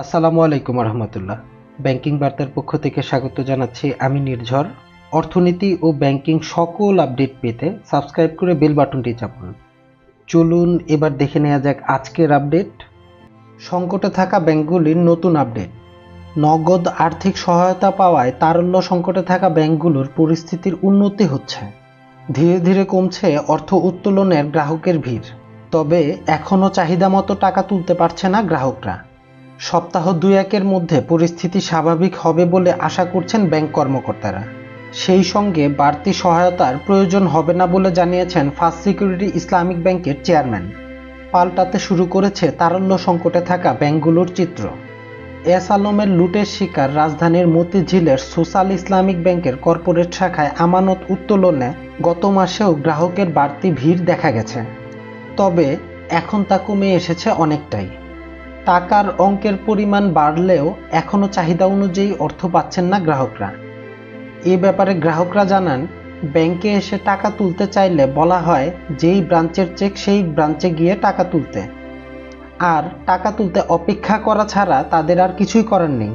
আসসালামু আলাইকুম রহমতুল্লাহ। ব্যাংকিং বার্তার পক্ষ থেকে স্বাগত জানাচ্ছি আমি নির্ঝর। অর্থনীতি ও ব্যাংকিং সকল আপডেট পেতে সাবস্ক্রাইব করে বেল বাটনটি চাপুন। চলুন এবার দেখে নেওয়া যাক আজকের আপডেট। সংকটে থাকা ব্যাংকগুলির নতুন আপডেট। নগদ আর্থিক সহায়তা পাওয়ায় তারল্য সংকটে থাকা ব্যাংকগুলোর পরিস্থিতির উন্নতি হচ্ছে। ধীরে ধীরে কমছে অর্থ উত্তোলনের গ্রাহকের ভিড়, তবে এখনও চাহিদা মতো টাকা তুলতে পারছে না গ্রাহকরা। সপ্তাহ দুয়েকের মধ্যে পরিস্থিতি স্বাভাবিক হবে বলে আশা করছেন ব্যাংক কর্মকর্তারা। সেই সঙ্গে বাড়তি সহায়তার প্রয়োজন হবে না বলে জানিয়েছেন ফার্স্ট সিকিউরিটি ইসলামিক ব্যাংকের চেয়ারম্যান। পাল্টাতে শুরু করেছে তারল্য সংকটে থাকা ব্যাংকগুলোর চিত্র। এস আলমের লুটের শিকার রাজধানীর মতিঝিলের সোশ্যাল ইসলামিক ব্যাংকের কর্পোরেট শাখায় আমানত উত্তোলনে গত মাসেও গ্রাহকের বাড়তি ভিড় দেখা গেছে, তবে এখন তা কমে এসেছে অনেকটাই। টাকার অঙ্কের পরিমাণ বাড়লেও এখনও চাহিদা অনুযায়ী অর্থ পাচ্ছেন না গ্রাহকরা। এ ব্যাপারে গ্রাহকরা জানান, ব্যাংকে এসে টাকা তুলতে চাইলে বলা হয় যেই ব্রাঞ্চের চেক সেই ব্রাঞ্চে গিয়ে টাকা তুলতে, আর টাকা তুলতে অপেক্ষা করা ছাড়া তাদের আর কিছুই করার নেই।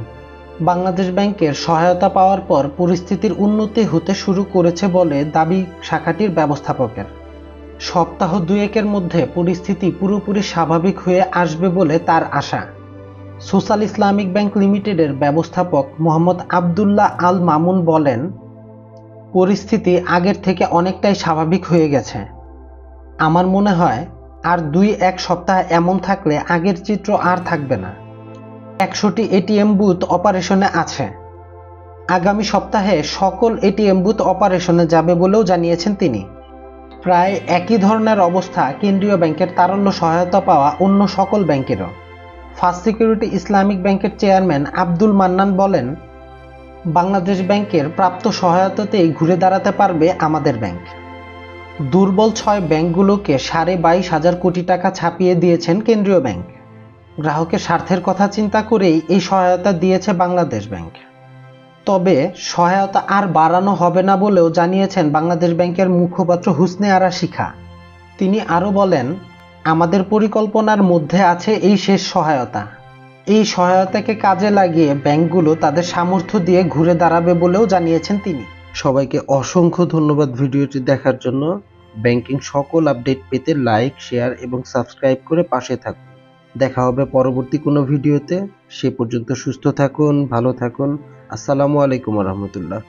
বাংলাদেশ ব্যাংকের সহায়তা পাওয়ার পর পরিস্থিতির উন্নতি হতে শুরু করেছে বলে দাবি শাখাটির ব্যবস্থাপকের। সপ্তাহ দুয়েকের মধ্যে পরিস্থিতি পুরোপুরি স্বাভাবিক হয়ে আসবে বলে তার আশা। সোশ্যাল ইসলামিক ব্যাংক লিমিটেডের ব্যবস্থাপক মোহাম্মদ আবদুল্লাহ আল মামুন বলেন, পরিস্থিতি আগের থেকে অনেকটাই স্বাভাবিক হয়ে গেছে। আমার মনে হয় আর 2-1 সপ্তাহ এমন থাকলে আগের চিত্র আর থাকবে না। 100টি এটিএম বুথ অপারেশনে আছে। আগামী সপ্তাহে সকল এটিএম বুথ অপারেশনে যাবে বলেও জানিয়েছেন তিনি। প্রায় একই ধরনের অবস্থা কেন্দ্রীয় ব্যাংকের তারল্য সহায়তা পাওয়া অন্য সকল ব্যাংকেরও। ফার্স্ট সিকিউরিটি ইসলামিক ব্যাংকের চেয়ারম্যান আব্দুল মান্নান বলেন, বাংলাদেশ ব্যাংকের প্রাপ্ত সহায়তাতেই ঘুরে দাঁড়াতে পারবে আমাদের ব্যাংক। দুর্বল 6 ব্যাংকগুলোকে 22,500 কোটি টাকা ছাপিয়ে দিয়েছেন কেন্দ্রীয় ব্যাংক। গ্রাহকের স্বার্থের কথা চিন্তা করেই এই সহায়তা দিয়েছে বাংলাদেশ ব্যাংক। তবে সহায়তা আর বাড়ানো হবে না বলেও জানিয়েছেন বাংলাদেশ ব্যাংকের মুখপাত্র হুসনে আরা শিখা। তিনি আরও বলেন, আমাদের পরিকল্পনার মধ্যে আছে এই শেষ সহায়তা। এই সহায়তাকে কাজে লাগিয়ে ব্যাংকগুলো তাদের সামর্থ্য দিয়ে ঘুরে দাঁড়াবে বলেও জানিয়েছেন তিনি। সবাইকে অসংখ্য ধন্যবাদ ভিডিওটি দেখার জন্য। ব্যাংকিং সকল আপডেট পেতে লাইক, শেয়ার এবং সাবস্ক্রাইব করে পাশে থাকুন। দেখা হবে পরবর্তী কোনো ভিডিওতে। সে পর্যন্ত সুস্থ থাকুন, ভালো থাকুন। আসসালামু আলাইকুম রহমতুল্লাহ।